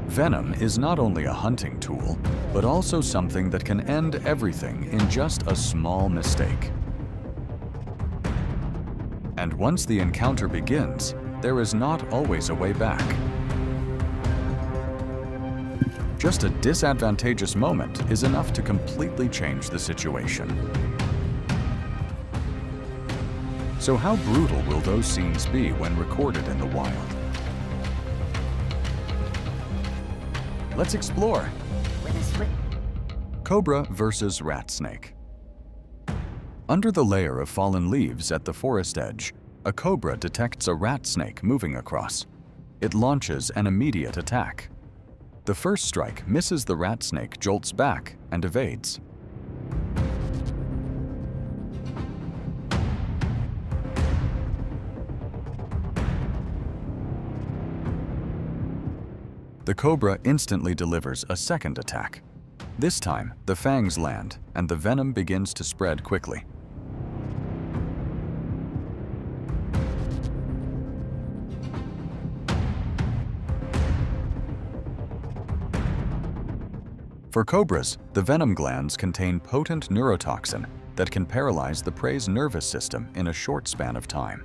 Venom is not only a hunting tool, but also something that can end everything in just a small mistake. And once the encounter begins, there is not always a way back. Just a disadvantageous moment is enough to completely change the situation. So how brutal will those scenes be when recorded in the wild? Let's explore. Cobra versus Rattlesnake. Under the layer of fallen leaves at the forest edge, a cobra detects a rattlesnake moving across. It launches an immediate attack. The first strike misses the rattlesnake, jolts back, and evades. The cobra instantly delivers a second attack. This time, the fangs land, and the venom begins to spread quickly. For cobras, the venom glands contain potent neurotoxin that can paralyze the prey's nervous system in a short span of time.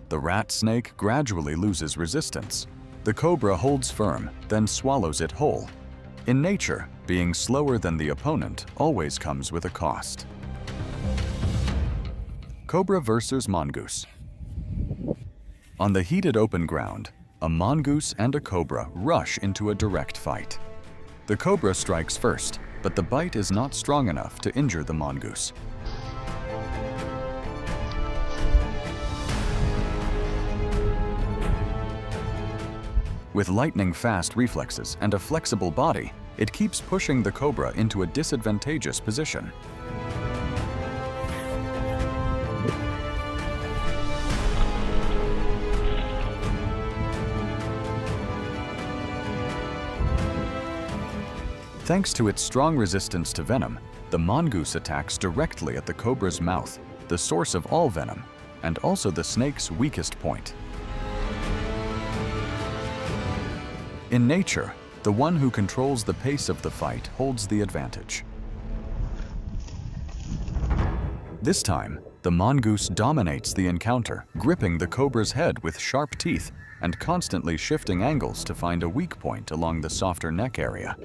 The rattlesnake gradually loses resistance. The cobra holds firm, then swallows it whole. In nature, being slower than the opponent always comes with a cost. Cobra versus mongoose. On the heated open ground, a mongoose and a cobra rush into a direct fight. The cobra strikes first, but the bite is not strong enough to injure the mongoose. With lightning-fast reflexes and a flexible body, it keeps pushing the cobra into a disadvantageous position. Thanks to its strong resistance to venom, the mongoose attacks directly at the cobra's mouth, the source of all venom, and also the snake's weakest point. In nature, the one who controls the pace of the fight holds the advantage. This time, the mongoose dominates the encounter, gripping the cobra's head with sharp teeth and constantly shifting angles to find a weak point along the softer neck area.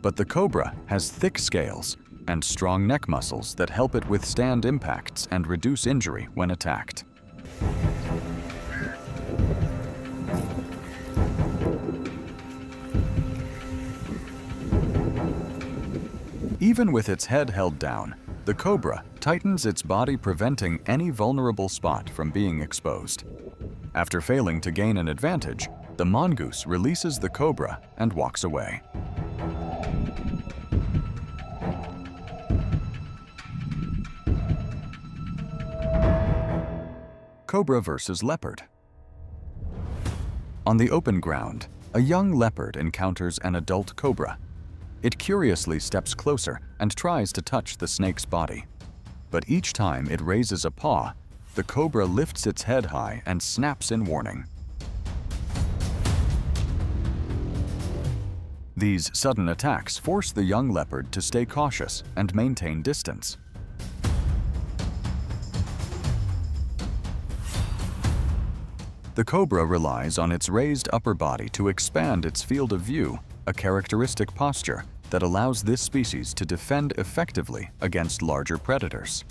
But the cobra has thick scales and strong neck muscles that help it withstand impacts and reduce injury when attacked. Even with its head held down, the cobra tightens its body, preventing any vulnerable spot from being exposed. After failing to gain an advantage, the mongoose releases the cobra and walks away. Cobra versus leopard. On the open ground, a young leopard encounters an adult cobra. It curiously steps closer and tries to touch the snake's body. But each time it raises a paw, the cobra lifts its head high and snaps in warning. These sudden attacks force the young leopard to stay cautious and maintain distance. The cobra relies on its raised upper body to expand its field of view, a characteristic posture that allows this species to defend effectively against larger predators.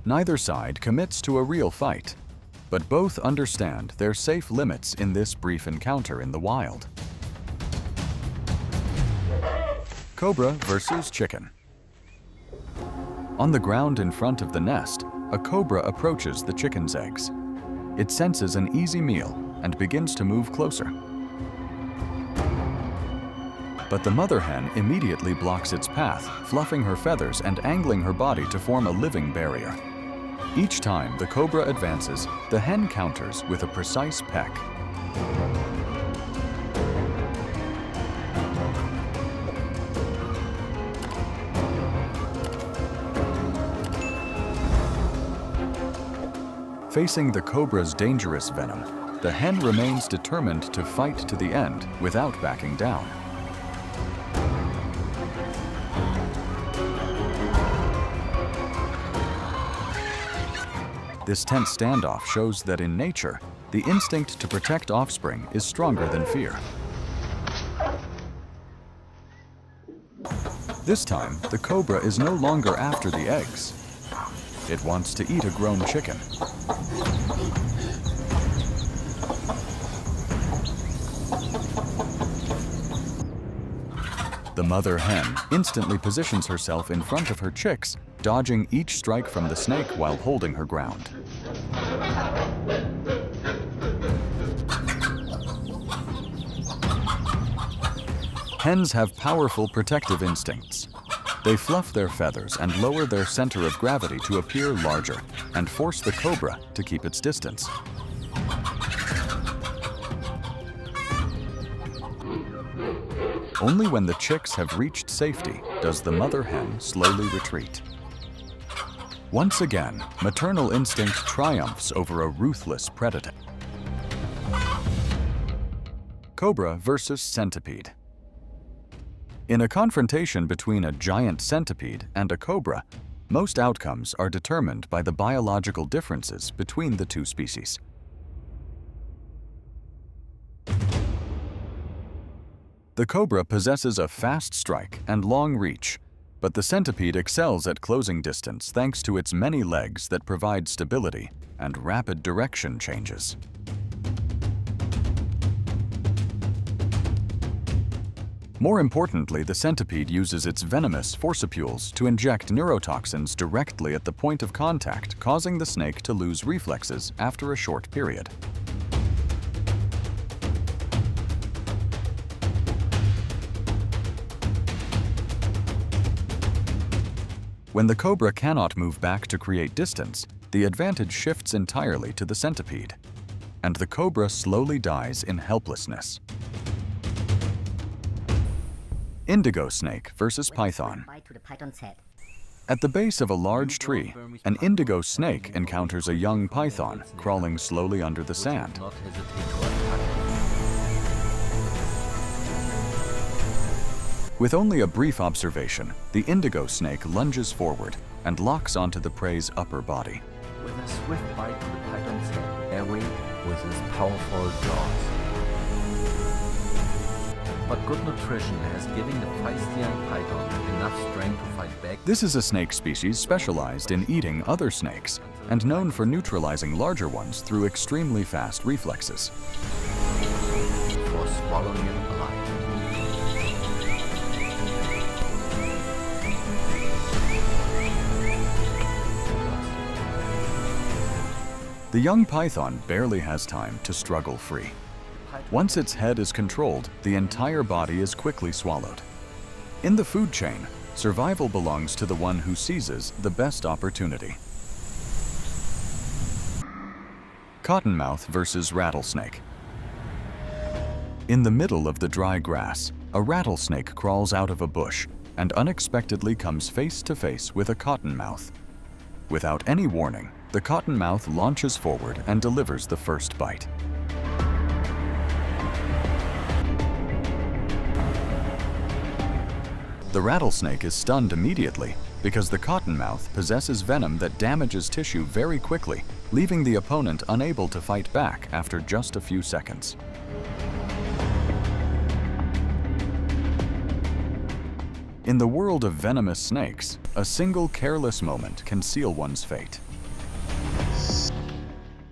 Neither side commits to a real fight, but both understand their safe limits in this brief encounter in the wild. Cobra versus chicken. On the ground in front of the nest, a cobra approaches the chicken's eggs. It senses an easy meal and begins to move closer. But the mother hen immediately blocks its path, fluffing her feathers and angling her body to form a living barrier. Each time the cobra advances, the hen counters with a precise peck. Facing the cobra's dangerous venom, the hen remains determined to fight to the end without backing down. This tense standoff shows that in nature, the instinct to protect offspring is stronger than fear. This time, the cobra is no longer after the eggs. It wants to eat a grown chicken. The mother hen instantly positions herself in front of her chicks, dodging each strike from the snake while holding her ground. Hens have powerful protective instincts. They fluff their feathers and lower their center of gravity to appear larger and force the cobra to keep its distance. Only when the chicks have reached safety does the mother hen slowly retreat. Once again, maternal instinct triumphs over a ruthless predator. Cobra versus centipede. In a confrontation between a giant centipede and a cobra, most outcomes are determined by the biological differences between the two species. The cobra possesses a fast strike and long reach, but the centipede excels at closing distance thanks to its many legs that provide stability and rapid direction changes. More importantly, the centipede uses its venomous forcipules to inject neurotoxins directly at the point of contact, causing the snake to lose reflexes after a short period. When the cobra cannot move back to create distance, the advantage shifts entirely to the centipede, and the cobra slowly dies in helplessness. Indigo snake versus python. At the base of a large tree, an indigo snake encounters a young python crawling slowly under the sand. With only a brief observation, the indigo snake lunges forward and locks onto the prey's upper body. With a swift bite to the python's head, every with his powerful jaws. But good nutrition has given the feisty young python enough strength to fight back. This is a snake species specialized in eating other snakes and known for neutralizing larger ones through extremely fast reflexes. For swallowing it alive. The young python barely has time to struggle free. Once its head is controlled, the entire body is quickly swallowed. In the food chain, survival belongs to the one who seizes the best opportunity. Cottonmouth versus rattlesnake. In the middle of the dry grass, a rattlesnake crawls out of a bush and unexpectedly comes face to face with a cottonmouth. Without any warning, the cottonmouth launches forward and delivers the first bite. The rattlesnake is stunned immediately because the cottonmouth possesses venom that damages tissue very quickly, leaving the opponent unable to fight back after just a few seconds. In the world of venomous snakes, a single careless moment can seal one's fate.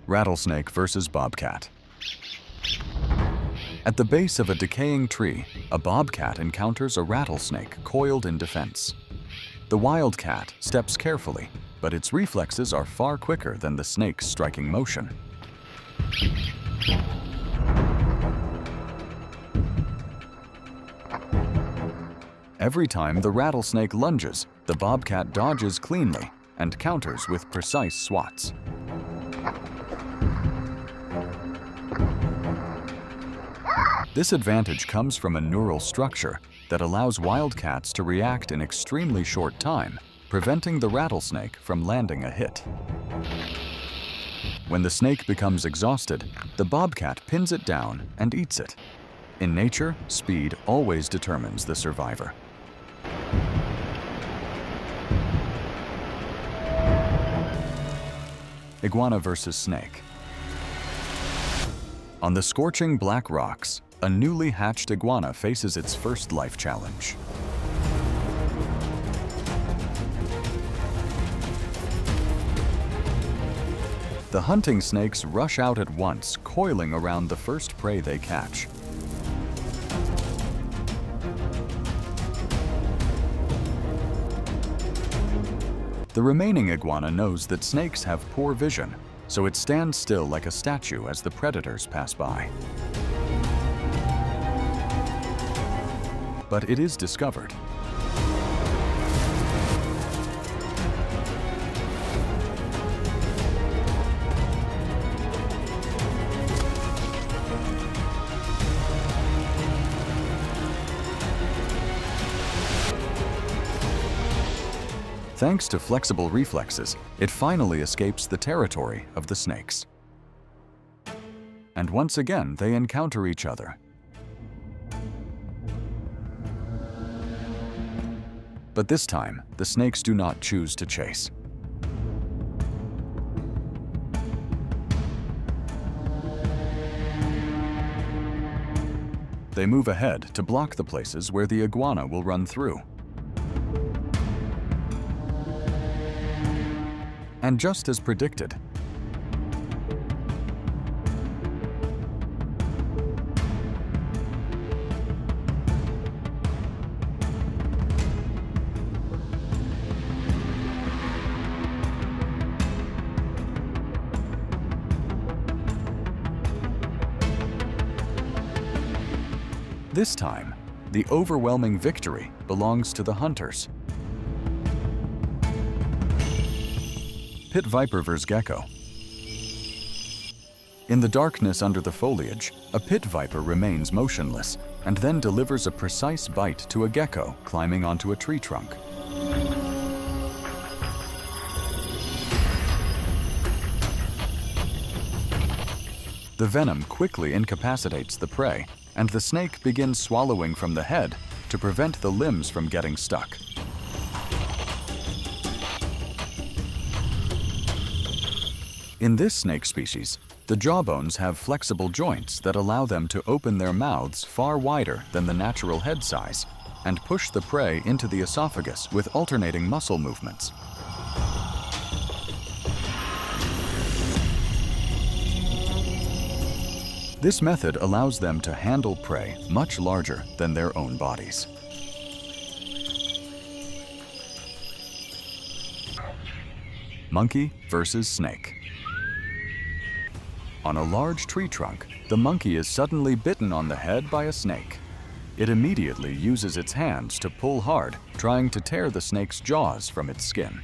Rattlesnake versus bobcat. At the base of a decaying tree, a bobcat encounters a rattlesnake coiled in defense. The wildcat steps carefully, but its reflexes are far quicker than the snake's striking motion. Every time the rattlesnake lunges, the bobcat dodges cleanly, and counters with precise swats. This advantage comes from a neural structure that allows wildcats to react in extremely short time, preventing the rattlesnake from landing a hit. When the snake becomes exhausted, the bobcat pins it down and eats it. In nature, speed always determines the survivor. Iguana versus snake. On the scorching black rocks, a newly hatched iguana faces its first life challenge. The hunting snakes rush out at once, coiling around the first prey they catch. The remaining iguana knows that snakes have poor vision, so it stands still like a statue as the predators pass by. But it is discovered. Thanks to flexible reflexes, it finally escapes the territory of the snakes. And once again, they encounter each other. But this time, the snakes do not choose to chase. They move ahead to block the places where the iguana will run through. And just as predicted, this time, the overwhelming victory belongs to the hunters. Pit viper vs. gecko. In the darkness under the foliage, a pit viper remains motionless and then delivers a precise bite to a gecko climbing onto a tree trunk. The venom quickly incapacitates the prey, and the snake begins swallowing from the head to prevent the limbs from getting stuck. In this snake species, the jawbones have flexible joints that allow them to open their mouths far wider than the natural head size and push the prey into the esophagus with alternating muscle movements. This method allows them to handle prey much larger than their own bodies. Monkey versus snake. On a large tree trunk, the monkey is suddenly bitten on the head by a snake. It immediately uses its hands to pull hard, trying to tear the snake's jaws from its skin.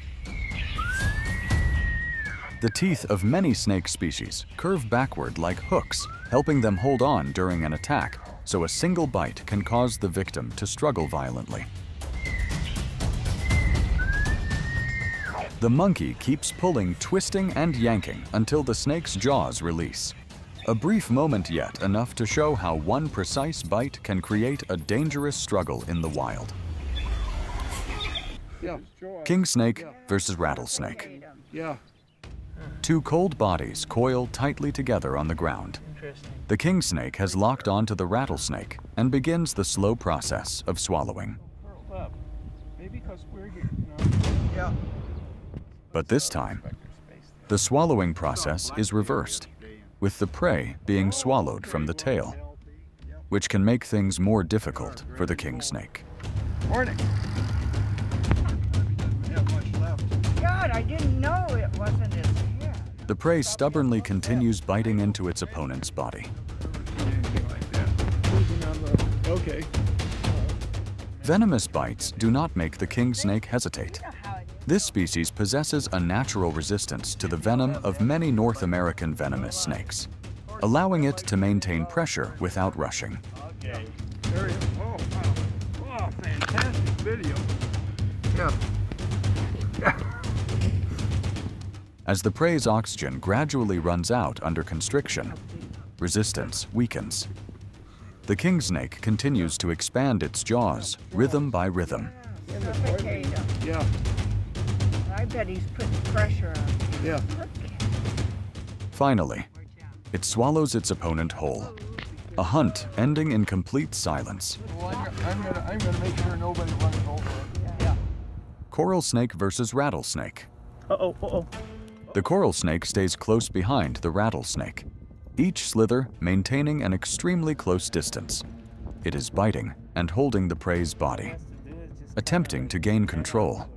The teeth of many snake species curve backward like hooks, helping them hold on during an attack, so a single bite can cause the victim to struggle violently. The monkey keeps pulling, twisting, and yanking until the snake's jaws release. A brief moment yet enough to show how one precise bite can create a dangerous struggle in the wild. Kingsnake versus rattlesnake. Two cold bodies coil tightly together on the ground. The kingsnake has locked onto the rattlesnake and begins the slow process of swallowing. But this time, the swallowing process is reversed, with the prey being swallowed from the tail, which can make things more difficult for the kingsnake. Morning. God, I didn't know it wasn't his head. The prey stubbornly continues biting into its opponent's body. Okay. Venomous bites do not make the kingsnake hesitate. This species possesses a natural resistance to the venom of many North American venomous snakes, allowing it to maintain pressure without rushing. Okay. There it is. Oh, wow. Oh, fantastic video. Yeah. As the prey's oxygen gradually runs out under constriction, resistance weakens. The kingsnake continues to expand its jaws, rhythm by rhythm. Suffocate him. Yeah. I bet he's putting pressure on. Yeah. Finally, it swallows its opponent whole. A hunt ending in complete silence. Well, I'm gonna make sure nobody runs over it. Yeah. Coral snake versus rattlesnake. Uh-oh, uh-oh. The coral snake stays close behind the rattlesnake, each slither maintaining an extremely close distance. It is biting and holding the prey's body, attempting to gain control.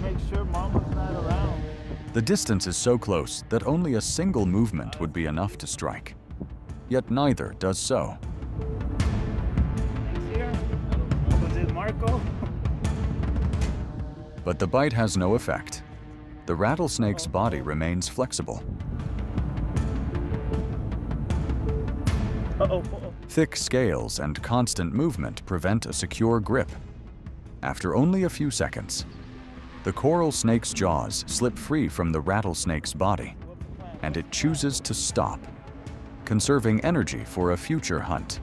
Make sure Mama's not around. The distance is so close that only a single movement would be enough to strike. Yet neither does so. Here? Was it Marco? But the bite has no effect. The rattlesnake's body remains flexible. Uh-oh, uh-oh. Thick scales and constant movement prevent a secure grip. After only a few seconds, the coral snake's jaws slip free from the rattlesnake's body, and it chooses to stop, conserving energy for a future hunt.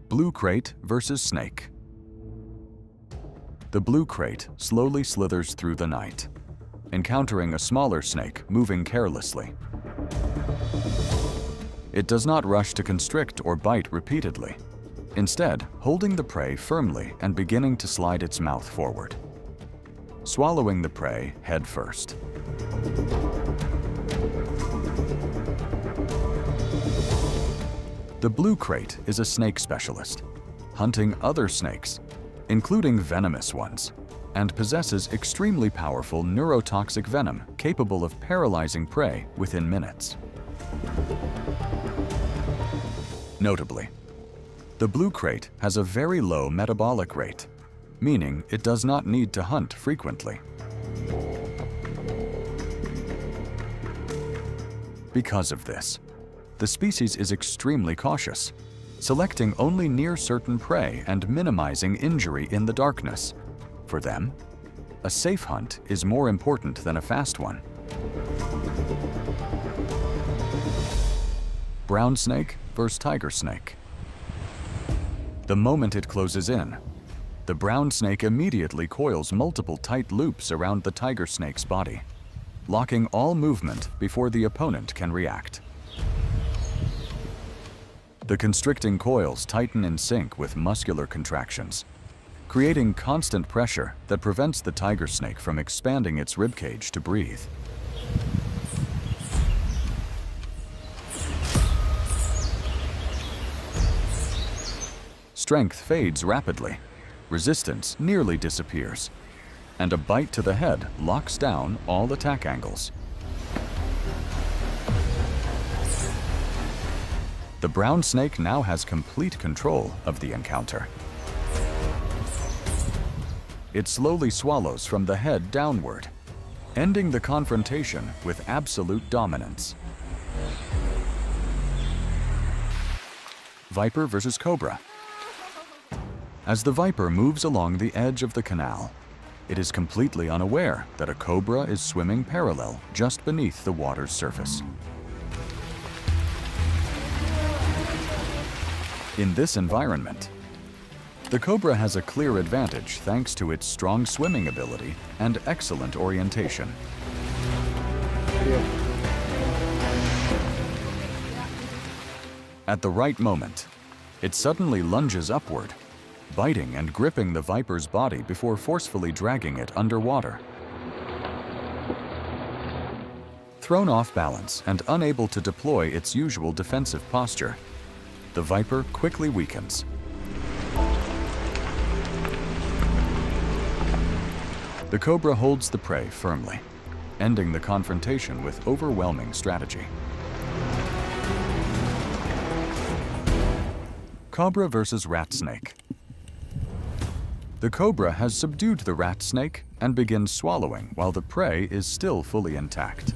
Blue krait versus snake. The blue krait slowly slithers through the night, encountering a smaller snake moving carelessly. It does not rush to constrict or bite repeatedly, instead holding the prey firmly and beginning to slide its mouth forward, swallowing the prey head first. The blue krait is a snake specialist, hunting other snakes, including venomous ones, and possesses extremely powerful neurotoxic venom capable of paralyzing prey within minutes. Notably, the blue krait has a very low metabolic rate, meaning it does not need to hunt frequently. Because of this, the species is extremely cautious, selecting only near certain prey and minimizing injury in the darkness. For them, a safe hunt is more important than a fast one. Brown snake versus tiger snake. The moment it closes in, the brown snake immediately coils multiple tight loops around the tiger snake's body, locking all movement before the opponent can react. The constricting coils tighten in sync with muscular contractions, creating constant pressure that prevents the tiger snake from expanding its ribcage to breathe. Strength fades rapidly, resistance nearly disappears, and a bite to the head locks down all attack angles. The brown snake now has complete control of the encounter. It slowly swallows from the head downward, ending the confrontation with absolute dominance. Viper versus cobra. As the viper moves along the edge of the canal, it is completely unaware that a cobra is swimming parallel just beneath the water's surface. In this environment, the cobra has a clear advantage thanks to its strong swimming ability and excellent orientation. At the right moment, it suddenly lunges upward, biting and gripping the viper's body before forcefully dragging it underwater. Thrown off balance and unable to deploy its usual defensive posture, the viper quickly weakens. The cobra holds the prey firmly, ending the confrontation with overwhelming strategy. Cobra versus rat snake. The cobra has subdued the rat snake and begins swallowing while the prey is still fully intact.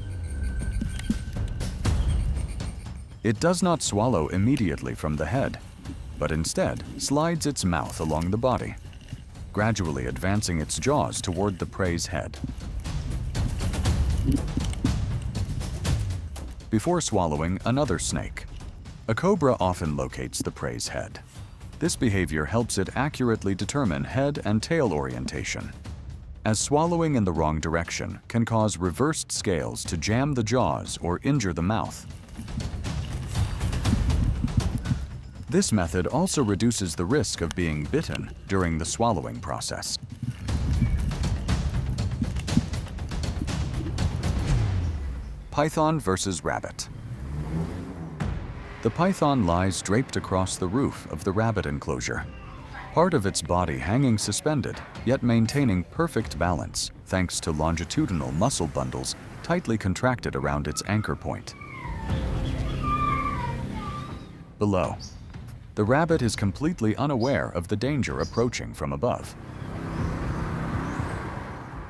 It does not swallow immediately from the head, but instead slides its mouth along the body, gradually advancing its jaws toward the prey's head. Before swallowing another snake, a cobra often locates the prey's head. This behavior helps it accurately determine head and tail orientation, as swallowing in the wrong direction can cause reversed scales to jam the jaws or injure the mouth. This method also reduces the risk of being bitten during the swallowing process. Python versus rabbit. The python lies draped across the roof of the rabbit enclosure, part of its body hanging suspended, yet maintaining perfect balance thanks to longitudinal muscle bundles tightly contracted around its anchor point. Below, the rabbit is completely unaware of the danger approaching from above.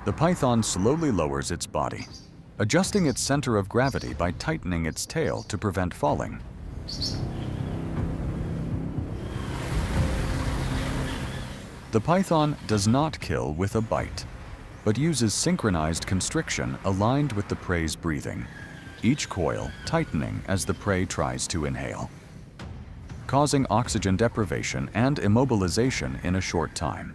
The python slowly lowers its body, adjusting its center of gravity by tightening its tail to prevent falling. The python does not kill with a bite, but uses synchronized constriction aligned with the prey's breathing, each coil tightening as the prey tries to inhale, causing oxygen deprivation and immobilization in a short time.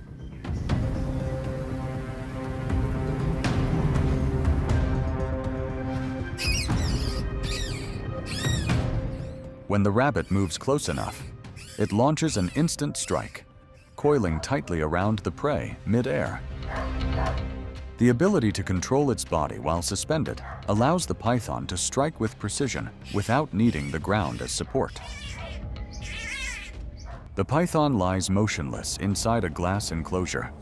When the rabbit moves close enough, it launches an instant strike, coiling tightly around the prey mid-air. The ability to control its body while suspended allows the python to strike with precision without needing the ground as support. The python lies motionless inside a glass enclosure,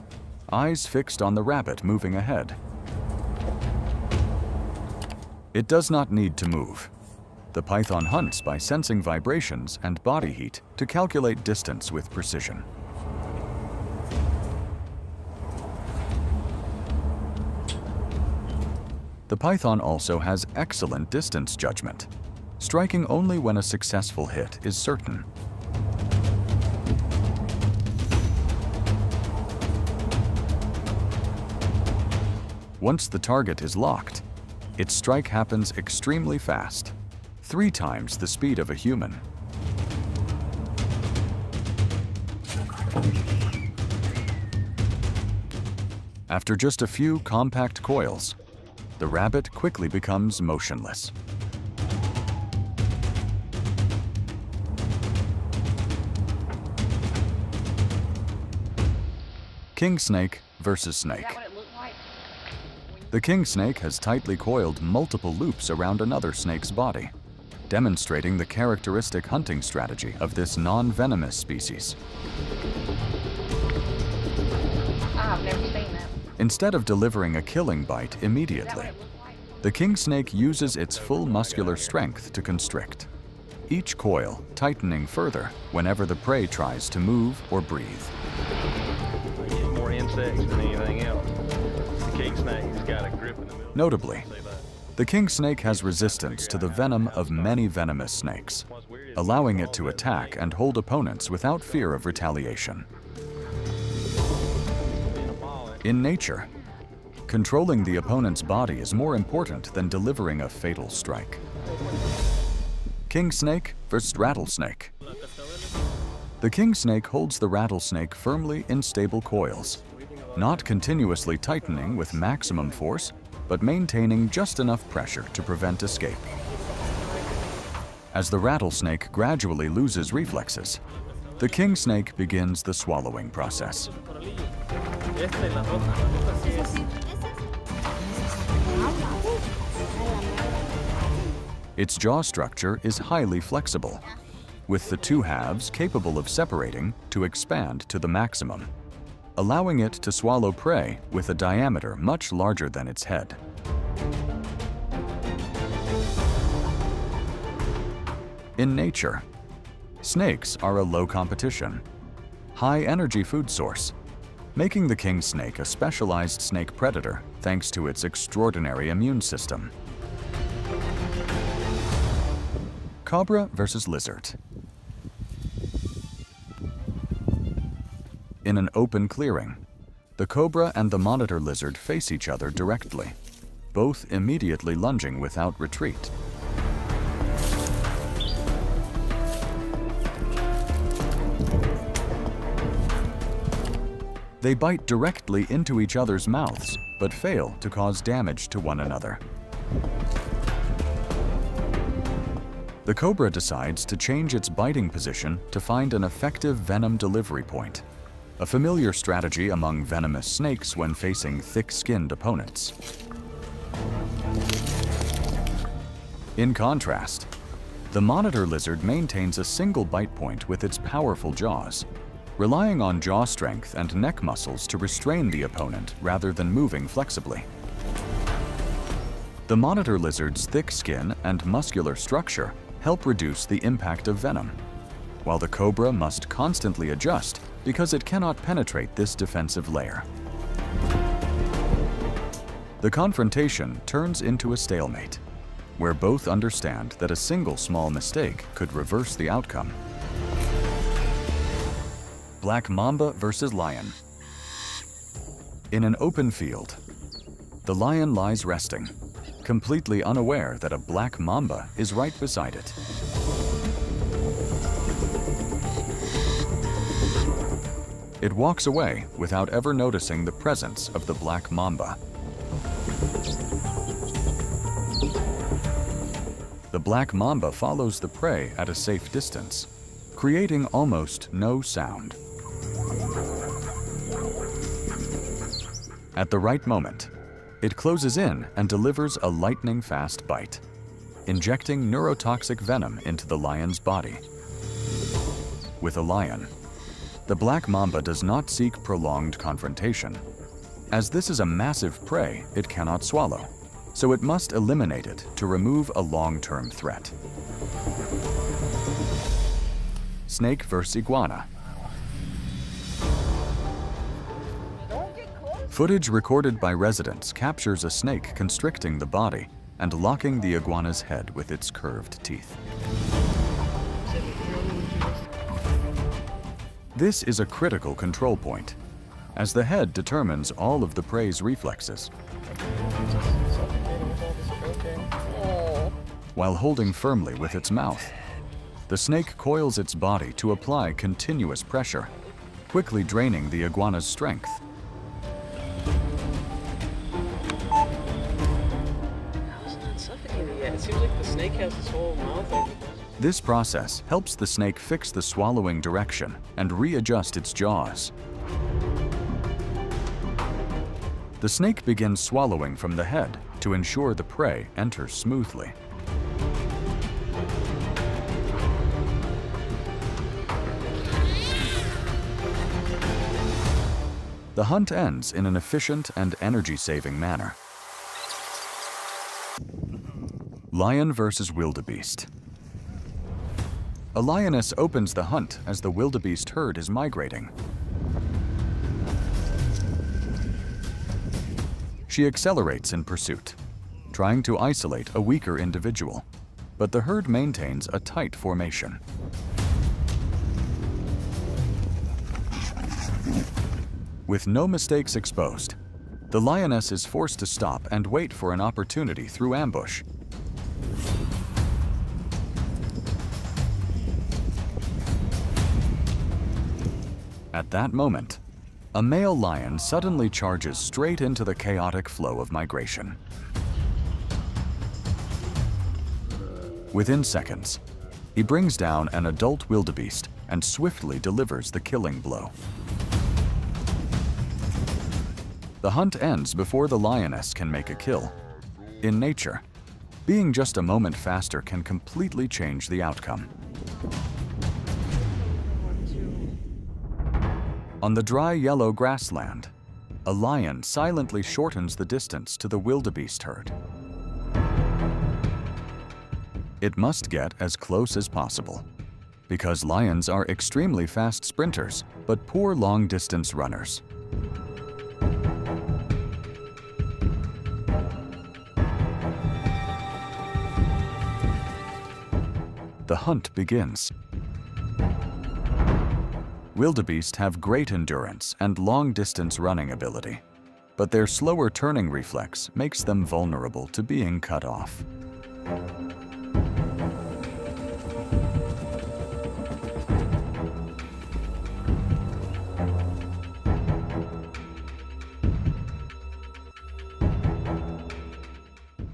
eyes fixed on the rabbit moving ahead. It does not need to move. The python hunts by sensing vibrations and body heat to calculate distance with precision. The python also has excellent distance judgment, striking only when a successful hit is certain. Once the target is locked, its strike happens extremely fast, 3 times the speed of a human. After just a few compact coils, the rabbit quickly becomes motionless. Kingsnake versus snake. The kingsnake has tightly coiled multiple loops around another snake's body, demonstrating the characteristic hunting strategy of this non-venomous species. I've never seen that. Instead of delivering a killing bite immediately, the kingsnake uses its full muscular strength to constrict, each coil tightening further whenever the prey tries to move or breathe. They get more insects than anything else. The kingsnake's got a grip in the middle. Notably, the kingsnake has resistance to the venom of many venomous snakes, allowing it to attack and hold opponents without fear of retaliation. In nature, controlling the opponent's body is more important than delivering a fatal strike. Kingsnake versus rattlesnake. The kingsnake holds the rattlesnake firmly in stable coils, not continuously tightening with maximum force, but maintaining just enough pressure to prevent escape. As the rattlesnake gradually loses reflexes, the kingsnake begins the swallowing process. Its jaw structure is highly flexible, with the 2 halves capable of separating to expand to the maximum, allowing it to swallow prey with a diameter much larger than its head. In nature, Snakes are a low competition, high energy food source, making the king snake a specialized snake predator thanks to its extraordinary immune system. Cobra versus lizard. In an open clearing, the cobra and the monitor lizard face each other directly, both immediately lunging without retreat. They bite directly into each other's mouths, but fail to cause damage to one another. The cobra decides to change its biting position to find an effective venom delivery point, a familiar strategy among venomous snakes when facing thick-skinned opponents. In contrast, the monitor lizard maintains a single bite point with its powerful jaws, relying on jaw strength and neck muscles to restrain the opponent rather than moving flexibly. The monitor lizard's thick skin and muscular structure help reduce the impact of venom, while the cobra must constantly adjust because it cannot penetrate this defensive layer. The confrontation turns into a stalemate, where both understand that a single small mistake could reverse the outcome. Black mamba versus lion. In an open field, the lion lies resting, completely unaware that a black mamba is right beside it. It walks away without ever noticing the presence of the black mamba. The black mamba follows the prey at a safe distance, creating almost no sound. At the right moment, it closes in and delivers a lightning-fast bite, injecting neurotoxic venom into the lion's body. With a lion, the black mamba does not seek prolonged confrontation. As this is a massive prey it cannot swallow, so it must eliminate it to remove a long-term threat. Snake vs. iguana. Footage recorded by residents captures a snake constricting the body and locking the iguana's head with its curved teeth. This is a critical control point, as the head determines all of the prey's reflexes. While holding firmly with its mouth, the snake coils its body to apply continuous pressure, quickly draining the iguana's strength. It seems like the snake has its whole mouth open. This process helps the snake fix the swallowing direction and readjust its jaws. The snake begins swallowing from the head to ensure the prey enters smoothly. The hunt ends in an efficient and energy-saving manner. Lion versus wildebeest. A lioness opens the hunt as the wildebeest herd is migrating. She accelerates in pursuit, trying to isolate a weaker individual, but the herd maintains a tight formation. With no mistakes exposed, the lioness is forced to stop and wait for an opportunity through ambush. At that moment, a male lion suddenly charges straight into the chaotic flow of migration. Within seconds, he brings down an adult wildebeest and swiftly delivers the killing blow. The hunt ends before the lioness can make a kill. In nature, being just a moment faster can completely change the outcome. On the dry yellow grassland, a lion silently shortens the distance to the wildebeest herd. It must get as close as possible, because lions are extremely fast sprinters, but poor long-distance runners. The hunt begins. Wildebeest have great endurance and long-distance running ability, but their slower turning reflex makes them vulnerable to being cut off.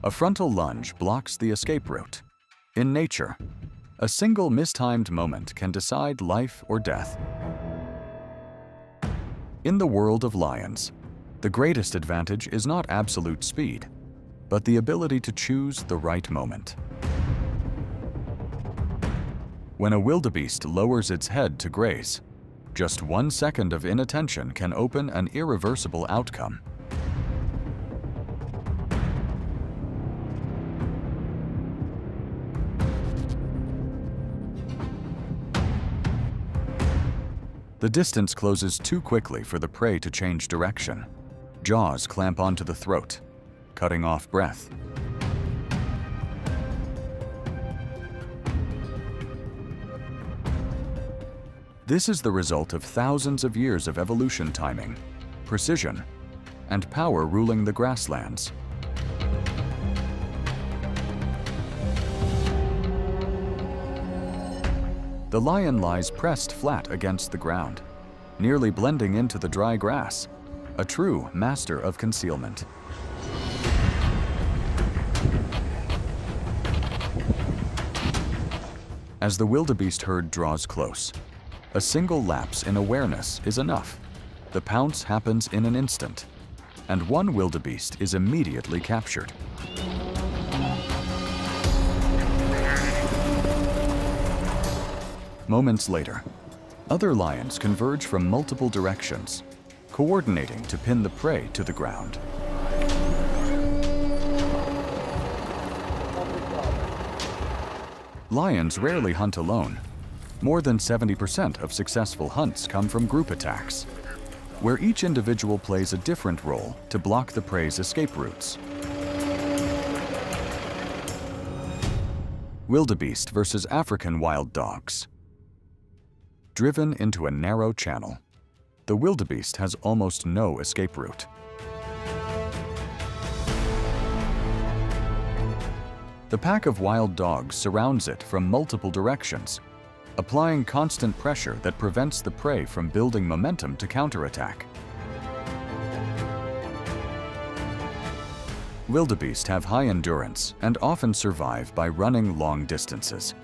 A frontal lunge blocks the escape route. In nature, a single mistimed moment can decide life or death. In the world of lions, the greatest advantage is not absolute speed, but the ability to choose the right moment. When a wildebeest lowers its head to graze, just 1 second of inattention can open an irreversible outcome. The distance closes too quickly for the prey to change direction. Jaws clamp onto the throat, cutting off breath. This is the result of thousands of years of evolution timing, precision, and power ruling the grasslands. The lion lies pressed flat against the ground, nearly blending into the dry grass, a true master of concealment. As the wildebeest herd draws close, a single lapse in awareness is enough. The pounce happens in an instant, and one wildebeest is immediately captured. Moments later, other lions converge from multiple directions, coordinating to pin the prey to the ground. Lions rarely hunt alone. More than 70% of successful hunts come from group attacks, where each individual plays a different role to block the prey's escape routes. Wildebeest versus African wild dogs. Driven into a narrow channel, the wildebeest has almost no escape route. The pack of wild dogs surrounds it from multiple directions, applying constant pressure that prevents the prey from building momentum to counterattack. Wildebeest have high endurance and often survive by running long distances,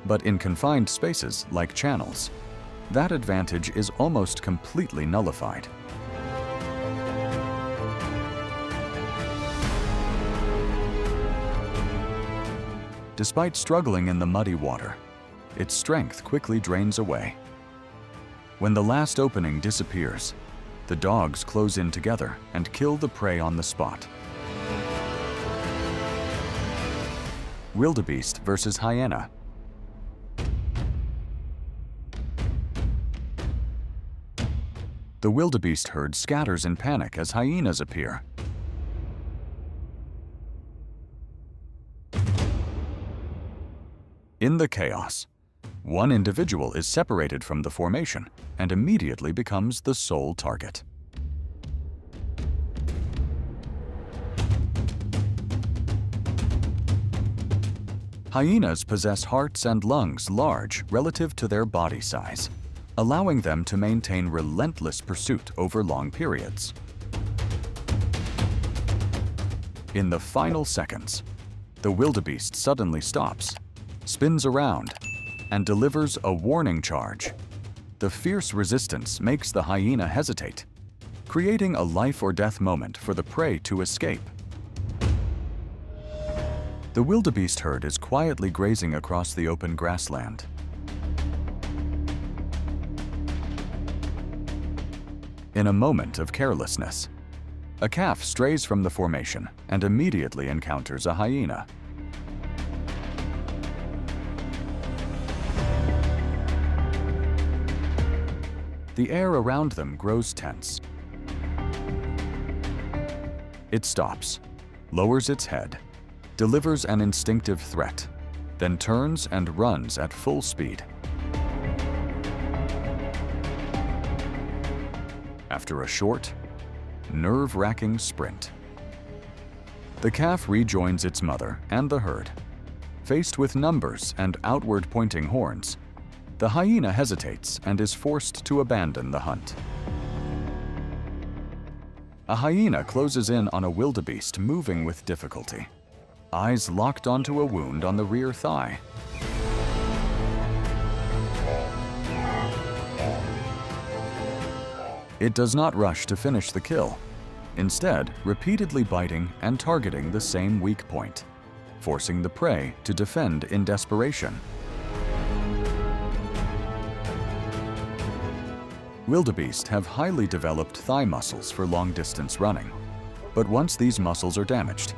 but in confined spaces like channels, that advantage is almost completely nullified. Despite struggling in the muddy water, its strength quickly drains away. When the last opening disappears, the dogs close in together and kill the prey on the spot. Wildebeest versus hyena. The wildebeest herd scatters in panic as hyenas appear. In the chaos, one individual is separated from the formation and immediately becomes the sole target. Hyenas possess hearts and lungs large relative to their body size, allowing them to maintain relentless pursuit over long periods. In the final seconds, the wildebeest suddenly stops, spins around, and delivers a warning charge. The fierce resistance makes the hyena hesitate, creating a life or death moment for the prey to escape. The wildebeest herd is quietly grazing across the open grassland. In a moment of carelessness, a calf strays from the formation and immediately encounters a hyena. The air around them grows tense. It stops, lowers its head, delivers an instinctive threat, then turns and runs at full speed. After a short, nerve-wracking sprint, the calf rejoins its mother and the herd. Faced with numbers and outward-pointing horns, the hyena hesitates and is forced to abandon the hunt. A hyena closes in on a wildebeest moving with difficulty, eyes locked onto a wound on the rear thigh. It does not rush to finish the kill, instead repeatedly biting and targeting the same weak point, forcing the prey to defend in desperation. Wildebeest have highly developed thigh muscles for long-distance running, but once these muscles are damaged,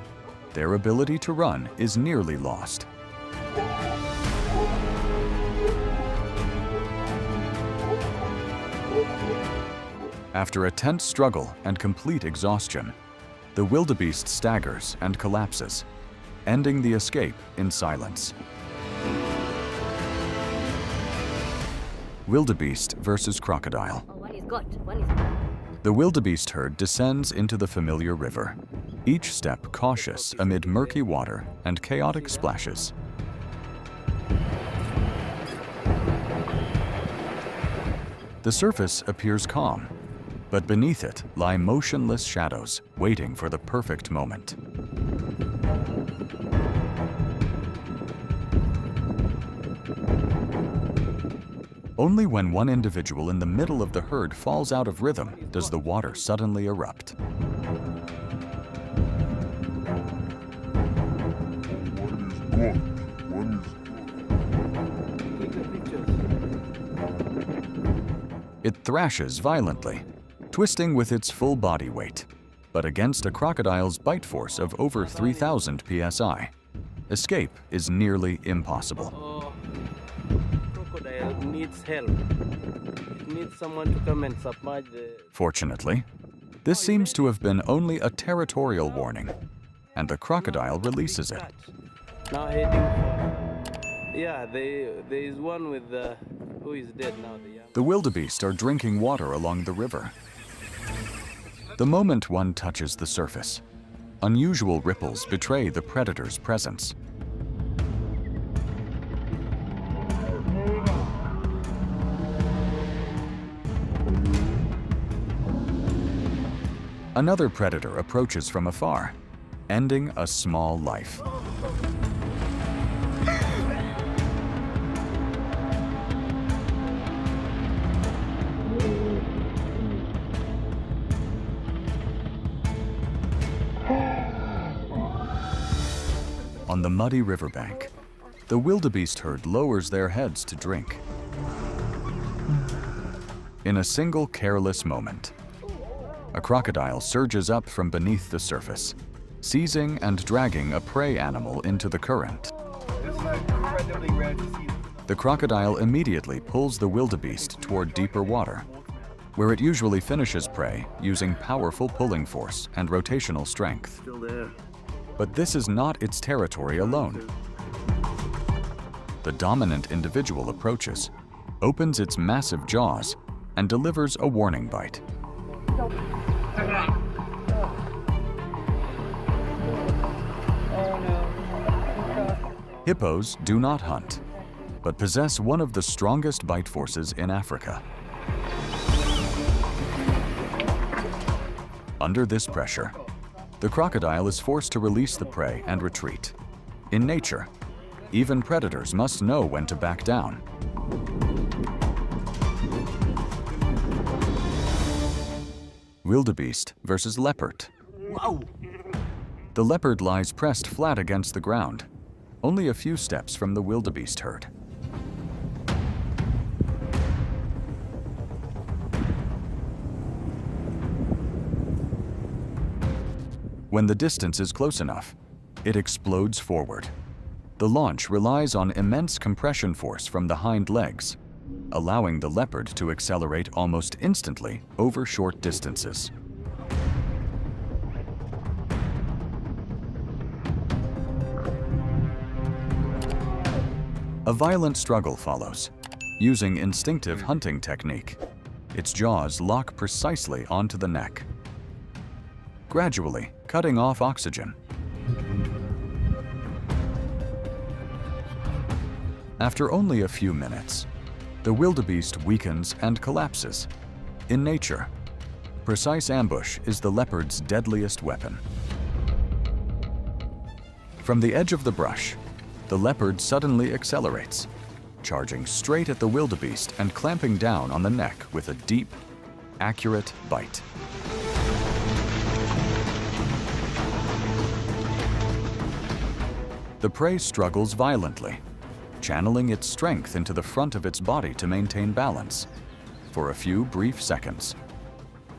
their ability to run is nearly lost. After a tense struggle and complete exhaustion, the wildebeest staggers and collapses, ending the escape in silence. Wildebeest versus crocodile. One is got, one is got. The wildebeest herd descends into the familiar river, each step cautious amid murky water and chaotic splashes. The surface appears calm, but beneath it lie motionless shadows waiting for the perfect moment. Only when one individual in the middle of the herd falls out of rhythm does the water suddenly erupt. It thrashes violently, twisting with its full body weight, but against a crocodile's bite force of over 3,000 psi, escape is nearly impossible. Crocodile needs help. It needs someone to come and submerge the... Fortunately, this seems to have been only a territorial warning, and the crocodile releases it. Now heading for... Yeah, there is one with the... who is dead now. The wildebeest are drinking water along the river. The moment one touches the surface, unusual ripples betray the predator's presence. Another predator approaches from afar, ending a small life. On the muddy riverbank, the wildebeest herd lowers their heads to drink. In a single careless moment, a crocodile surges up from beneath the surface, seizing and dragging a prey animal into the current. The crocodile immediately pulls the wildebeest toward deeper water, where it usually finishes prey using powerful pulling force and rotational strength. Still there. But this is not its territory alone. The dominant individual approaches, opens its massive jaws, and delivers a warning bite. Hippos do not hunt, but possess one of the strongest bite forces in Africa. Under this pressure, the crocodile is forced to release the prey and retreat. In nature, even predators must know when to back down. Wildebeest versus leopard. Wow! The leopard lies pressed flat against the ground, only a few steps from the wildebeest herd. When the distance is close enough, it explodes forward. The launch relies on immense compression force from the hind legs. allowing the leopard to accelerate almost instantly over short distances. A violent struggle follows, using instinctive hunting technique. Its jaws lock precisely onto the neck, gradually cutting off oxygen. After only a few minutes, the wildebeest weakens and collapses. In nature, precise ambush is the leopard's deadliest weapon. From the edge of the brush, the leopard suddenly accelerates, charging straight at the wildebeest and clamping down on the neck with a deep, accurate bite. The prey struggles violently, channeling its strength into the front of its body to maintain balance for a few brief seconds.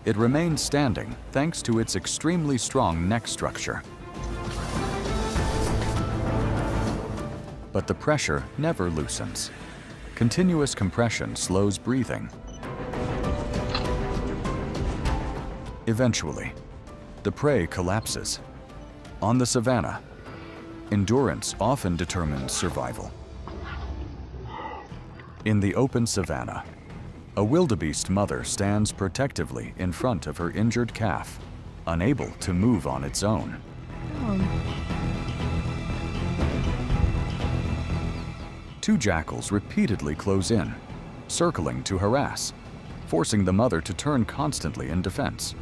It remains standing thanks to its extremely strong neck structure. But the pressure never loosens. Continuous compression slows breathing. Eventually, the prey collapses. On the savanna, endurance often determines survival. In the open savanna, a wildebeest mother stands protectively in front of her injured calf, unable to move on its own. Two jackals repeatedly close in, circling to harass, forcing the mother to turn constantly in defense.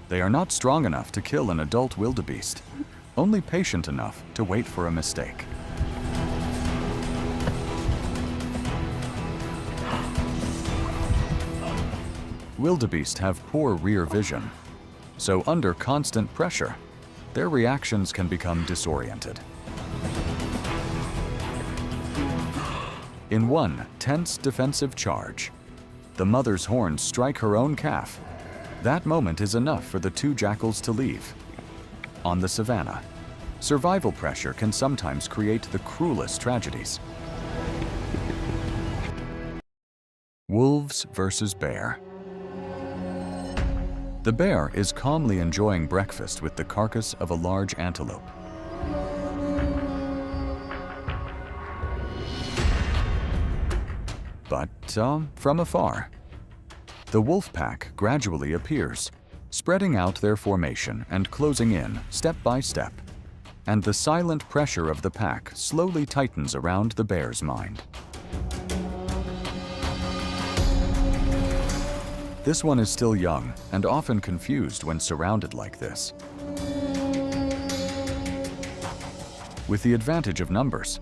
They are not strong enough to kill an adult wildebeest, only patient enough to wait for a mistake. Wildebeest have poor rear vision, so under constant pressure, their reactions can become disoriented. In one tense defensive charge, the mother's horns strike her own calf. That moment is enough for the two jackals to leave. On the savanna, survival pressure can sometimes create the cruelest tragedies. Wolves versus bear. The bear is calmly enjoying breakfast with the carcass of a large antelope. But from afar, the wolf pack gradually appears, spreading out their formation and closing in step by step, and the silent pressure of the pack slowly tightens around the bear's mind. This one is still young and often confused when surrounded like this. With the advantage of numbers,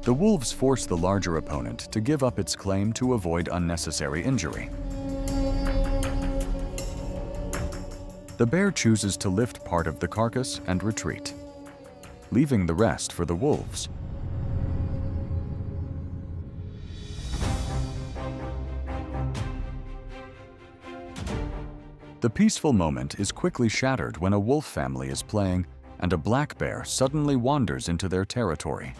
the wolves force the larger opponent to give up its claim to avoid unnecessary injury. The bear chooses to lift part of the carcass and retreat, leaving the rest for the wolves. The peaceful moment is quickly shattered when a wolf family is playing and a black bear suddenly wanders into their territory.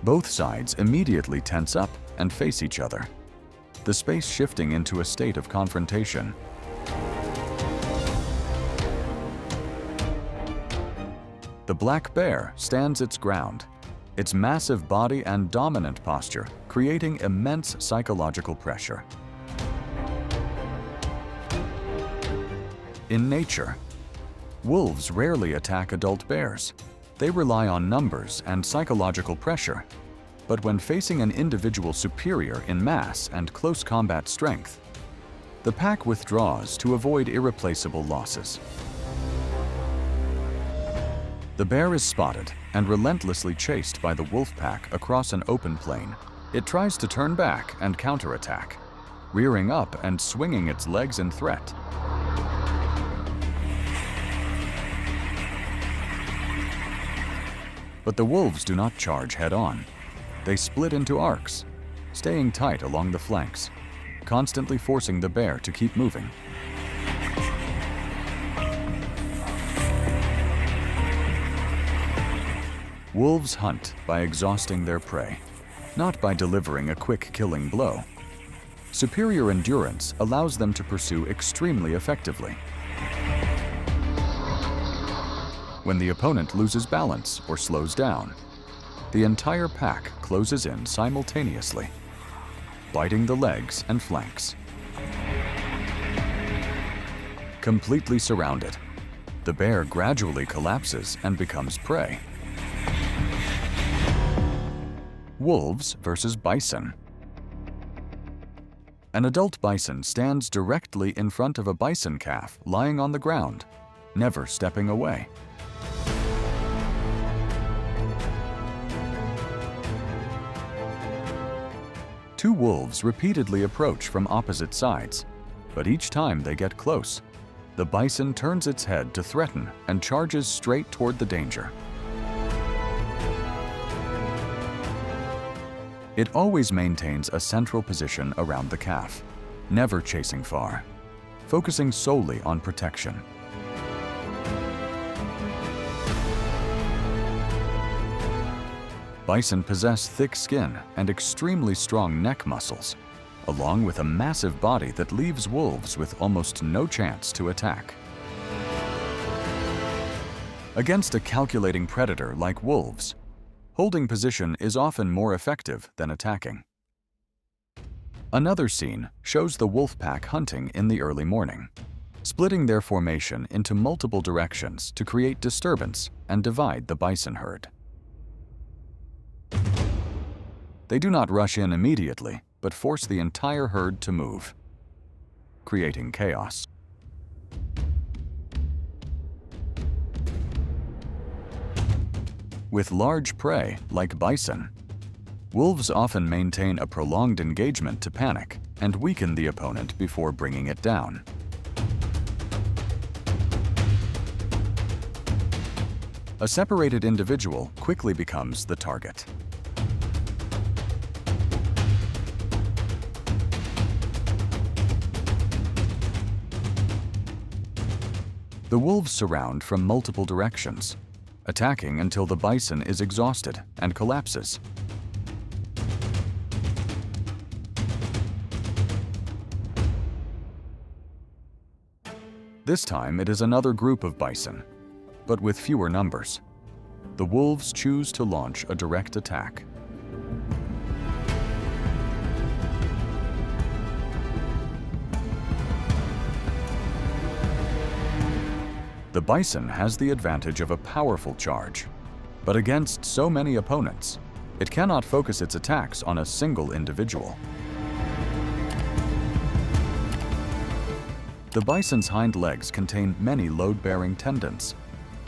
Both sides immediately tense up and face each other, the space shifting into a state of confrontation. The black bear stands its ground, its massive body and dominant posture creating immense psychological pressure. In nature, wolves rarely attack adult bears. They rely on numbers and psychological pressure, but when facing an individual superior in mass and close combat strength, the pack withdraws to avoid irreplaceable losses. The bear is spotted and relentlessly chased by the wolf pack across an open plain. It tries to turn back and counterattack, rearing up and swinging its legs in threat. But the wolves do not charge head-on. They split into arcs, staying tight along the flanks, constantly forcing the bear to keep moving. Wolves hunt by exhausting their prey, not by delivering a quick killing blow. Superior endurance allows them to pursue extremely effectively. When the opponent loses balance or slows down, the entire pack closes in simultaneously, biting the legs and flanks. Completely surrounded, the bear gradually collapses and becomes prey. Wolves versus bison. An adult bison stands directly in front of a bison calf lying on the ground, never stepping away. Two wolves repeatedly approach from opposite sides, but each time they get close, the bison turns its head to threaten and charges straight toward the danger. It always maintains a central position around the calf, never chasing far, focusing solely on protection. Bison possess thick skin and extremely strong neck muscles, along with a massive body that leaves wolves with almost no chance to attack. Against a calculating predator like wolves, holding position is often more effective than attacking. Another scene shows the wolf pack hunting in the early morning, splitting their formation into multiple directions to create disturbance and divide the bison herd. They do not rush in immediately, but force the entire herd to move, creating chaos. With large prey, like bison, wolves often maintain a prolonged engagement to panic and weaken the opponent before bringing it down. A separated individual quickly becomes the target. The wolves surround from multiple directions, attacking until the bison is exhausted and collapses. This time it is another group of bison, but with fewer numbers. The wolves choose to launch a direct attack. The bison has the advantage of a powerful charge, but against so many opponents, it cannot focus its attacks on a single individual. The bison's hind legs contain many load-bearing tendons,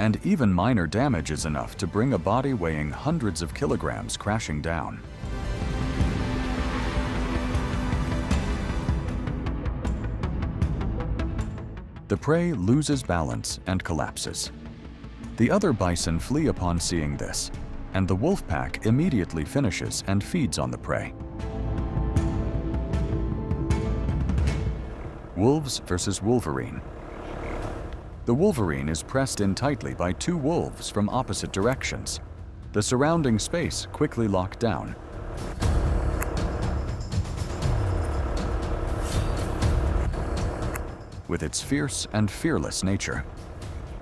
and even minor damage is enough to bring a body weighing hundreds of kilograms crashing down. The prey loses balance and collapses. The other bison flee upon seeing this, and the wolf pack immediately finishes and feeds on the prey. Wolves versus wolverine. The wolverine is pressed in tightly by two wolves from opposite directions. The surrounding space quickly locked down. With its fierce and fearless nature,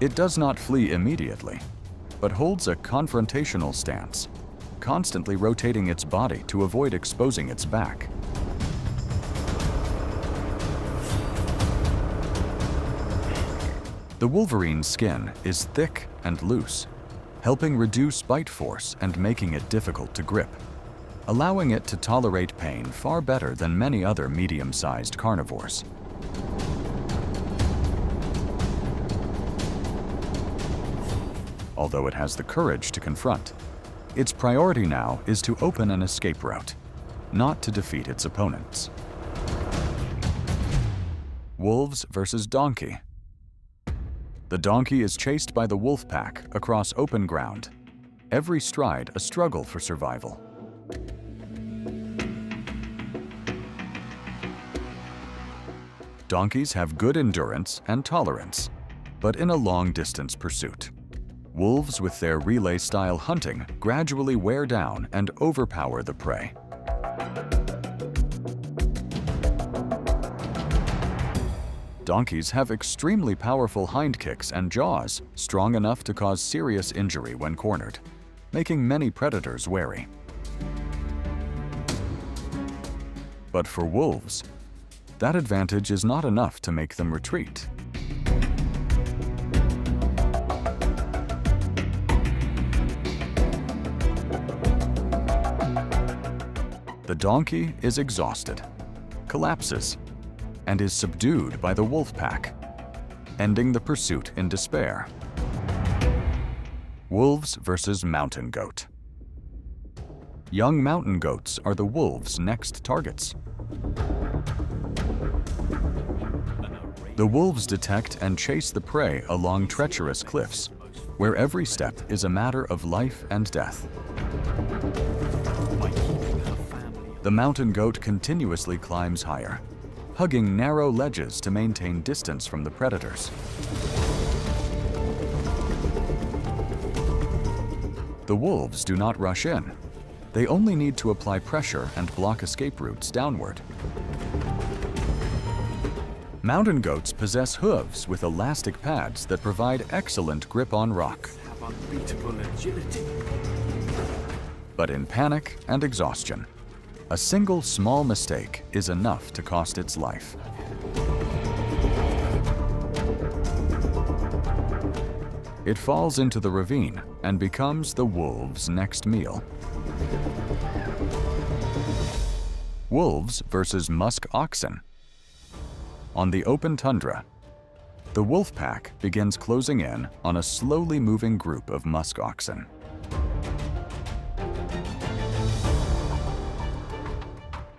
it does not flee immediately, but holds a confrontational stance, constantly rotating its body to avoid exposing its back. The wolverine's skin is thick and loose, helping reduce bite force and making it difficult to grip, allowing it to tolerate pain far better than many other medium-sized carnivores. Although it has the courage to confront, its priority now is to open an escape route, not to defeat its opponents. Wolves versus donkey. The donkey is chased by the wolf pack across open ground, every stride a struggle for survival. Donkeys have good endurance and tolerance, but in a long-distance pursuit. Wolves with their relay-style hunting gradually wear down and overpower the prey. Donkeys have extremely powerful hind kicks and jaws, strong enough to cause serious injury when cornered, making many predators wary. But for wolves, that advantage is not enough to make them retreat. The donkey is exhausted, collapses, and is subdued by the wolf pack, ending the pursuit in despair. Wolves versus mountain goat. Young mountain goats are the wolves' next targets. The wolves detect and chase the prey along treacherous cliffs, where every step is a matter of life and death. The mountain goat continuously climbs higher, hugging narrow ledges to maintain distance from the predators. The wolves do not rush in. They only need to apply pressure and block escape routes downward. Mountain goats possess hooves with elastic pads that provide excellent grip on rock. But in panic and exhaustion, a single small mistake is enough to cost its life. It falls into the ravine and becomes the wolves' next meal. Wolves versus musk oxen. On the open tundra, the wolf pack begins closing in on a slowly moving group of musk oxen.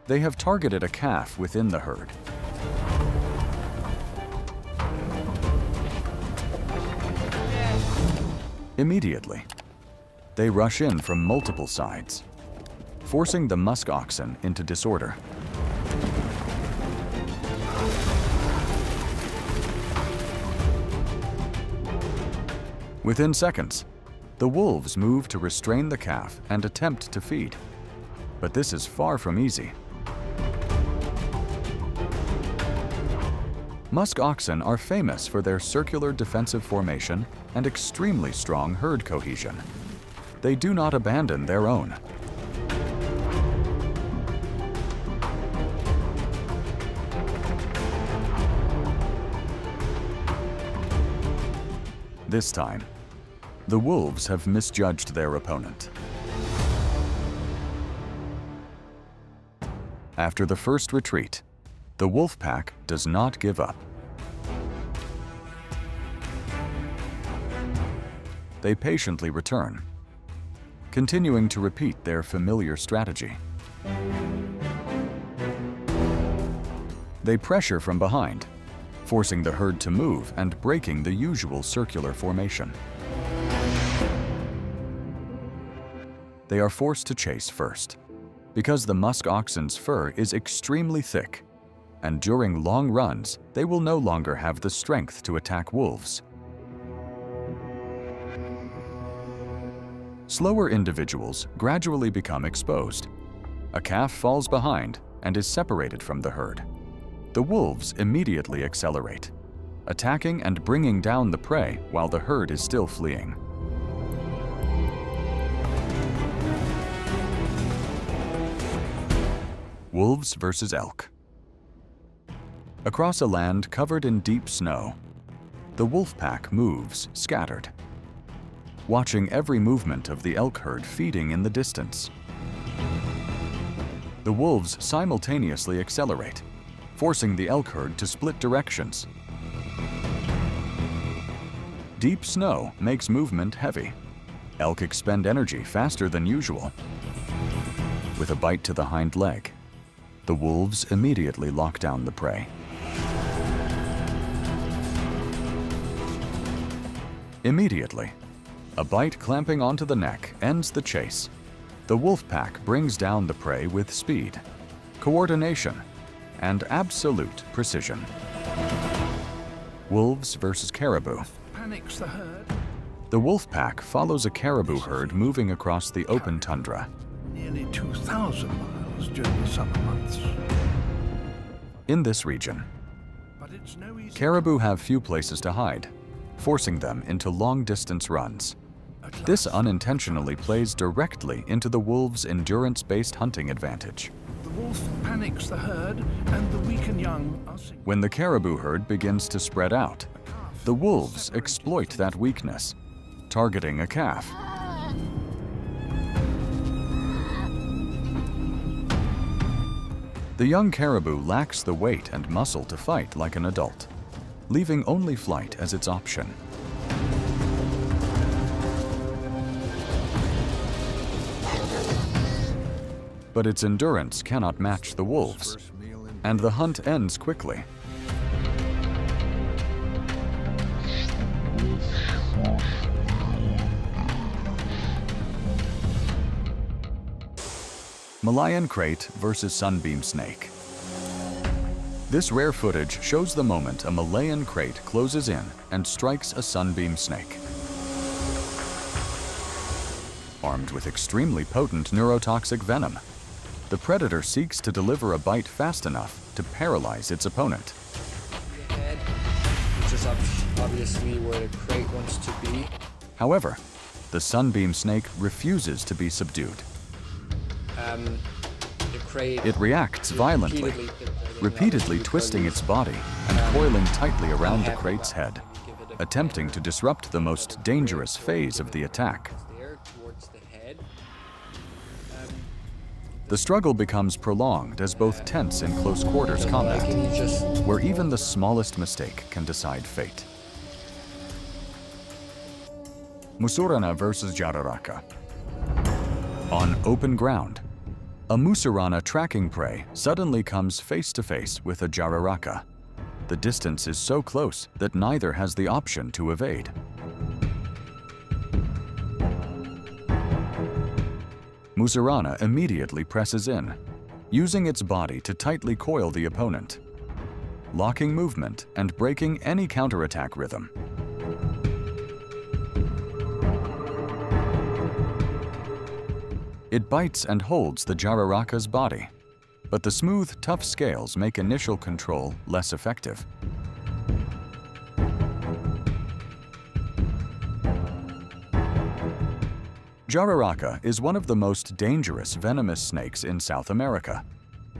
They have targeted a calf within the herd. Immediately, they rush in from multiple sides, forcing the musk oxen into disorder. Within seconds, the wolves move to restrain the calf and attempt to feed. But this is far from easy. Musk oxen are famous for their circular defensive formation and extremely strong herd cohesion. They do not abandon their own. This time, the wolves have misjudged their opponent. After the first retreat, the wolf pack does not give up. They patiently return, continuing to repeat their familiar strategy. They pressure from behind, forcing the herd to move and breaking the usual circular formation. They are forced to chase first, because the musk oxen's fur is extremely thick, and during long runs, they will no longer have the strength to attack wolves. Slower individuals gradually become exposed. A calf falls behind and is separated from the herd. The wolves immediately accelerate, attacking and bringing down the prey while the herd is still fleeing. Wolves versus elk. Across a land covered in deep snow, the wolf pack moves scattered, watching every movement of the elk herd feeding in the distance. The wolves simultaneously accelerate, forcing the elk herd to split directions. Deep snow makes movement heavy. Elk expend energy faster than usual. With a bite to the hind leg, the wolves immediately lock down the prey. Immediately, a bite clamping onto the neck ends the chase. The wolf pack brings down the prey with speed, coordination, and absolute precision. Wolves versus caribou. Panics the herd. The wolf pack follows a caribou herd moving across the open tundra. Nearly 2,000 miles during the summer months. In this region, But it's no easy. caribou have few places to hide, forcing them into long-distance runs. This unintentionally plays directly into the wolves' endurance-based hunting advantage. The wolf panics the herd, and the weak and young are singled. When the caribou herd begins to spread out, the wolves exploit that weakness, targeting a calf. The young caribou lacks the weight and muscle to fight like an adult, leaving only flight as its option. But its endurance cannot match the wolves, and the hunt ends quickly. Malayan krait versus sunbeam snake. This rare footage shows the moment a Malayan krait closes in and strikes a sunbeam snake. Armed with extremely potent neurotoxic venom, the predator seeks to deliver a bite fast enough to paralyze its opponent. Head, which is obviously where the krait wants to be. However, the sunbeam snake refuses to be subdued. The krait It reacts violently, repeatedly twisting its body and coiling tightly around the krait's head, attempting to disrupt the most dangerous phase of the attack. there towards the head. The struggle becomes prolonged as both tense in close quarters combat, Can you just where even the smallest mistake can decide fate. Musurana versus jararaca. On open ground, a Musurana tracking prey suddenly comes face to face with a jararaca. The distance is so close that neither has the option to evade. Musurana immediately presses in, using its body to tightly coil the opponent, locking movement and breaking any counterattack rhythm. It bites and holds the jararaca's body, but the smooth, tough scales make initial control less effective. Jararaca is one of the most dangerous venomous snakes in South America,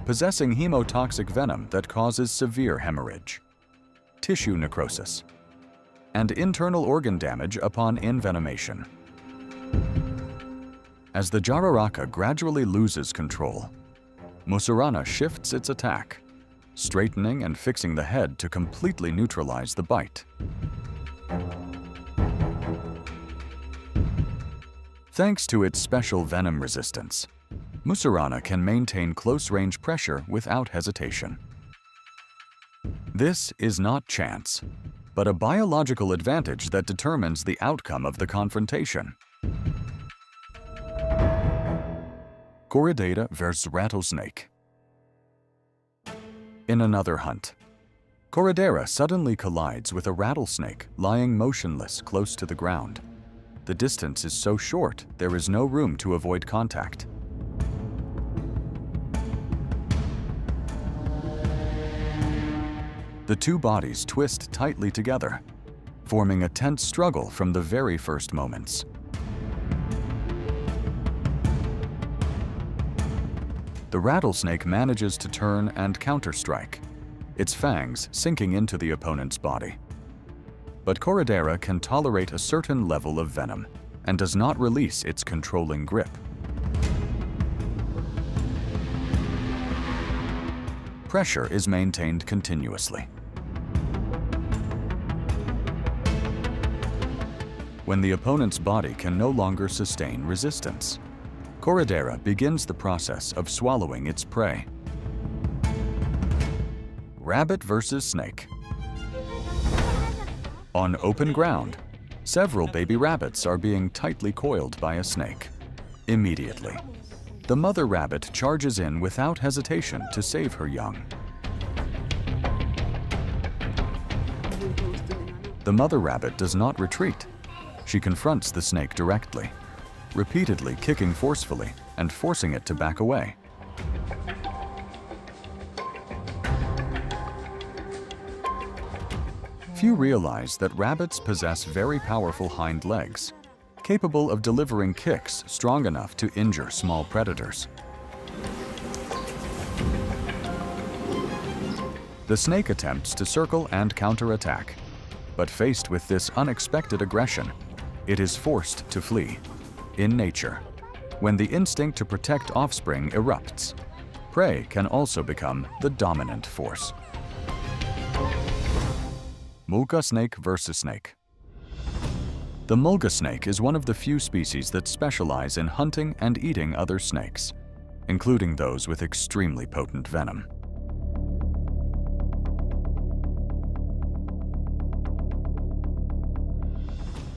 possessing hemotoxic venom that causes severe hemorrhage, tissue necrosis, and internal organ damage upon envenomation. As the jararaca gradually loses control, Musurana shifts its attack, straightening and fixing the head to completely neutralize the bite. Thanks to its special venom resistance, Musurana can maintain close-range pressure without hesitation. This is not chance, but a biological advantage that determines the outcome of the confrontation. Corredeira versus Rattlesnake. In another hunt, Corredeira suddenly collides with a rattlesnake lying motionless close to the ground. The distance is so short, there is no room to avoid contact. The two bodies twist tightly together, forming a tense struggle from the very first moments. The rattlesnake manages to turn and counterstrike, its fangs sinking into the opponent's body. But Corredeira can tolerate a certain level of venom and does not release its controlling grip. Pressure is maintained continuously. When the opponent's body can no longer sustain resistance, Corredeira begins the process of swallowing its prey. Rabbit versus snake. On open ground, several baby rabbits are being tightly coiled by a snake. Immediately, the mother rabbit charges in without hesitation to save her young. The mother rabbit does not retreat. She confronts the snake directly, repeatedly kicking forcefully and forcing it to back away. Few realize that rabbits possess very powerful hind legs, capable of delivering kicks strong enough to injure small predators. The snake attempts to circle and counterattack, but faced with this unexpected aggression, it is forced to flee. In nature, when the instinct to protect offspring erupts, prey can also become the dominant force. Mulga snake versus snake. The Mulga snake is one of the few species that specialize in hunting and eating other snakes, including those with extremely potent venom.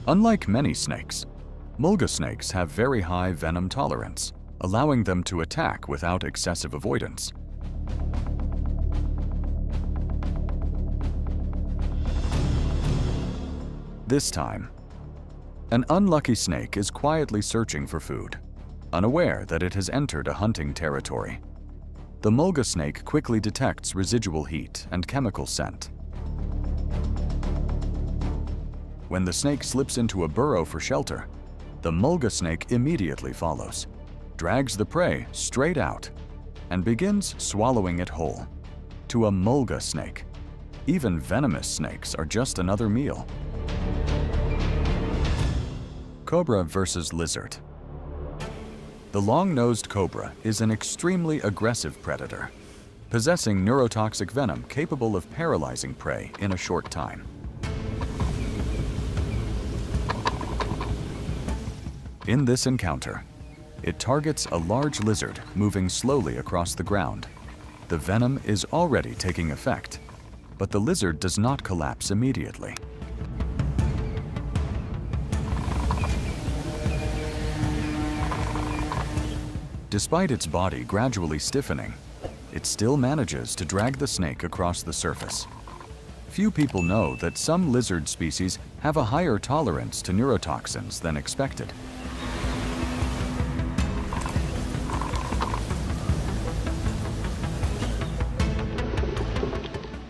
Unlike many snakes, Mulga snakes have very high venom tolerance, allowing them to attack without excessive avoidance. This time, an unlucky snake is quietly searching for food, unaware that it has entered a hunting territory. The Mulga snake quickly detects residual heat and chemical scent. When the snake slips into a burrow for shelter, the Mulga snake immediately follows, drags the prey straight out, and begins swallowing it whole. To a Mulga snake, even venomous snakes are just another meal. Cobra versus lizard. The long-nosed cobra is an extremely aggressive predator, possessing neurotoxic venom capable of paralyzing prey in a short time. In this encounter, it targets a large lizard moving slowly across the ground. The venom is already taking effect, but the lizard does not collapse immediately. Despite its body gradually stiffening, it still manages to drag the snake across the surface. Few people know that some lizard species have a higher tolerance to neurotoxins than expected.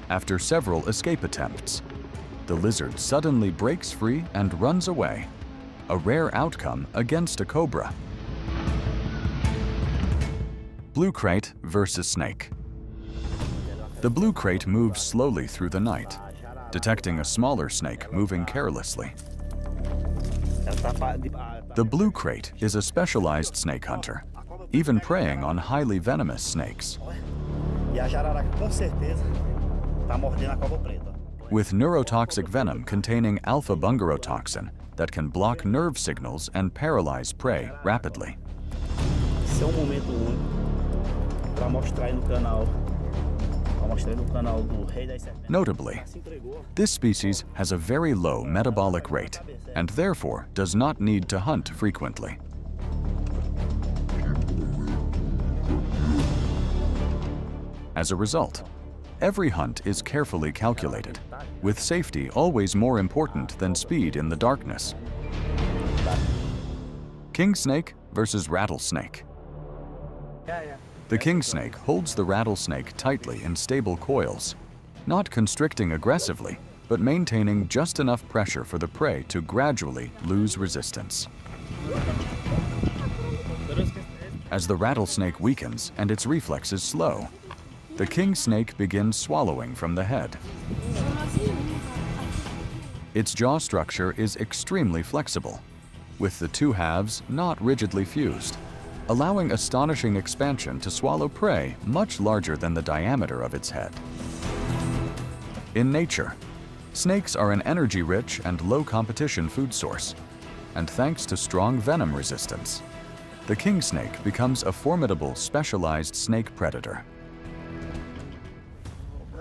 After several escape attempts, the lizard suddenly breaks free and runs away, a rare outcome against a cobra. Blue krait versus snake. The blue krait moves slowly through the night, detecting a smaller snake moving carelessly. The blue krait is a specialized snake hunter, even preying on highly venomous snakes. With neurotoxic venom containing alpha-bungarotoxin that can block nerve signals and paralyze prey rapidly. Notably, this species has a very low metabolic rate and therefore does not need to hunt frequently. As a result, every hunt is carefully calculated, with safety always more important than speed in the darkness. Kingsnake versus rattlesnake. The kingsnake holds the rattlesnake tightly in stable coils, not constricting aggressively, but maintaining just enough pressure for the prey to gradually lose resistance. As the rattlesnake weakens and its reflexes slow, the kingsnake begins swallowing from the head. Its jaw structure is extremely flexible, with the two halves not rigidly fused, allowing astonishing expansion to swallow prey much larger than the diameter of its head. In nature, snakes are an energy-rich and low-competition food source, and thanks to strong venom resistance, the kingsnake becomes a formidable specialized snake predator.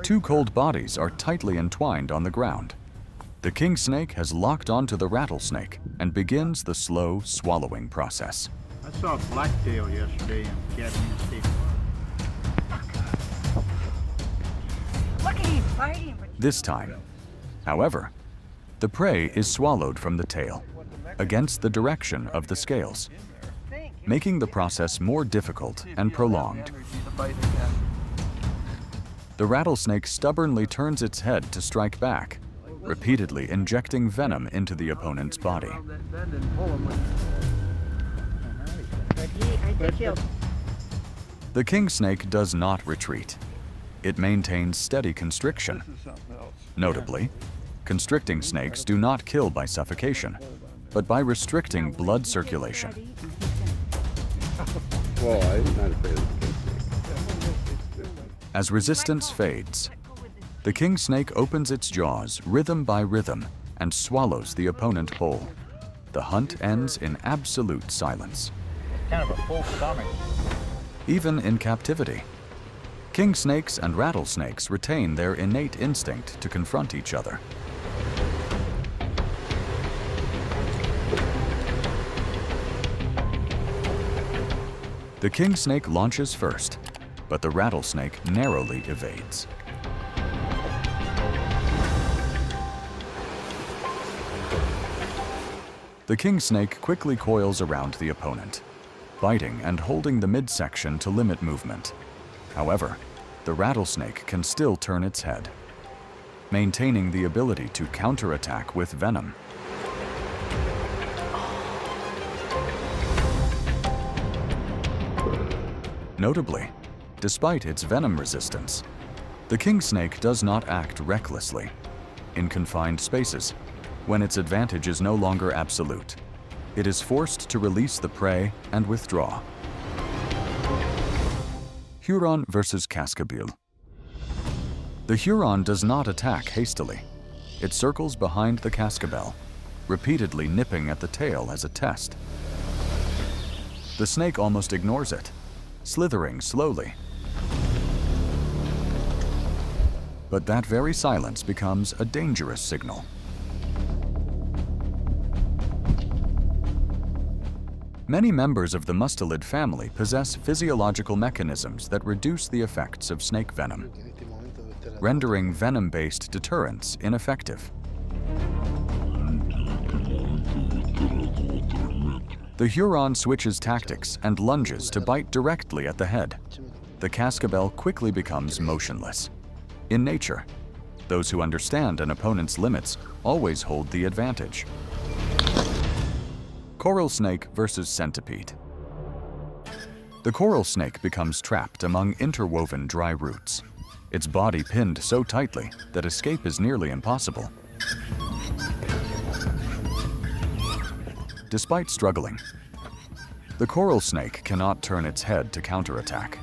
Two cold bodies are tightly entwined on the ground. The kingsnake has locked onto the rattlesnake and begins the slow swallowing process. I saw a blacktail yesterday in Cadmium State. Look at him fighting. This time, however, The prey is swallowed from the tail, against the direction of the scales, making the process more difficult and prolonged. The rattlesnake stubbornly turns its head to strike back, repeatedly injecting venom into the opponent's body. The kingsnake does not retreat. It maintains steady constriction. Notably, constricting snakes do not kill by suffocation, but by restricting blood circulation. Well, I'm not afraid of the kingsnake. As resistance fades, the kingsnake opens its jaws rhythm by rhythm and swallows the opponent whole. The hunt ends in absolute silence. Kind of a full stomach. Even in captivity, kingsnakes and rattlesnakes retain their innate instinct to confront each other. The kingsnake launches first, but the rattlesnake narrowly evades. The kingsnake quickly coils around the opponent, biting and holding the midsection to limit movement. However, the rattlesnake can still turn its head, maintaining the ability to counterattack with venom. Notably, despite its venom resistance, the kingsnake does not act recklessly. In confined spaces, when its advantage is no longer absolute, it is forced to release the prey and withdraw. Huron versus Cascabel. The Huron does not attack hastily. It circles behind the Cascabel, repeatedly nipping at the tail as a test. The snake almost ignores it, slithering slowly. But that very silence becomes a dangerous signal. Many members of the mustelid family possess physiological mechanisms that reduce the effects of snake venom, rendering venom-based deterrents ineffective. The Huron switches tactics and lunges to bite directly at the head. The Cascabel quickly becomes motionless. In nature, those who understand an opponent's limits always hold the advantage. Coral snake versus centipede. The coral snake becomes trapped among interwoven dry roots, its body pinned so tightly that escape is nearly impossible. Despite struggling, the coral snake cannot turn its head to counterattack.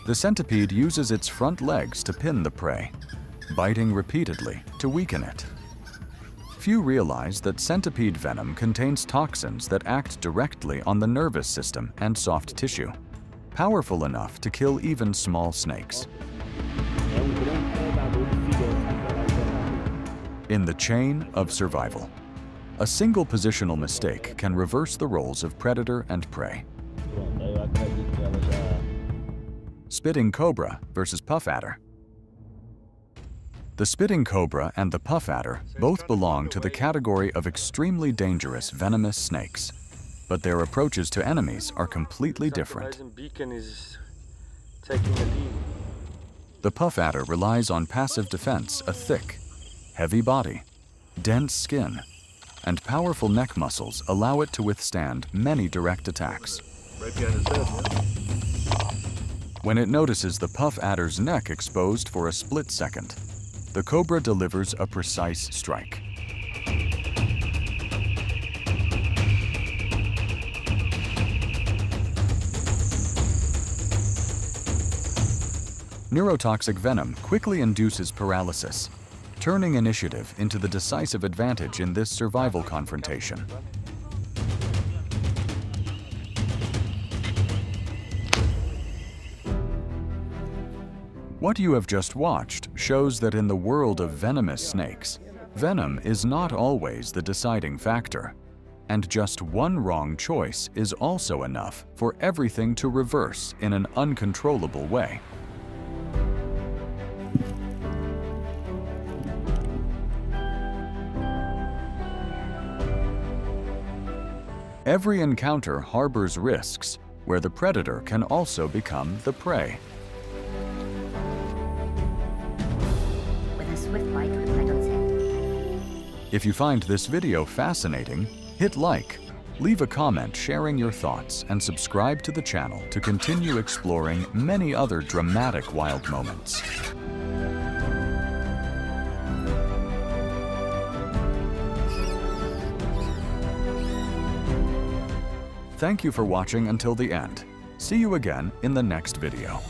The centipede uses its front legs to pin the prey, biting repeatedly to weaken it. Few realize that centipede venom contains toxins that act directly on the nervous system and soft tissue, powerful enough to kill even small snakes. In the chain of survival, a single positional mistake can reverse the roles of predator and prey. Spitting cobra versus puff adder. The spitting cobra and the puff adder both belong to the category of extremely dangerous venomous snakes, but their approaches to enemies are completely different. The puff adder relies on passive defense, a thick, heavy body, dense skin, and powerful neck muscles allow it to withstand many direct attacks. When it notices the puff adder's neck exposed for a split second, the cobra delivers a precise strike. Neurotoxic venom quickly induces paralysis, turning initiative into the decisive advantage in this survival confrontation. What you have just watched shows that in the world of venomous snakes, venom is not always the deciding factor, and just one wrong choice is also enough for everything to reverse in an uncontrollable way. Every encounter harbors risks, where the predator can also become the prey. With a swift bite to the python's head. If you find this video fascinating, hit like, leave a comment sharing your thoughts, and subscribe to the channel to continue exploring many other dramatic wild moments. Thank you for watching until the end. See you again in the next video.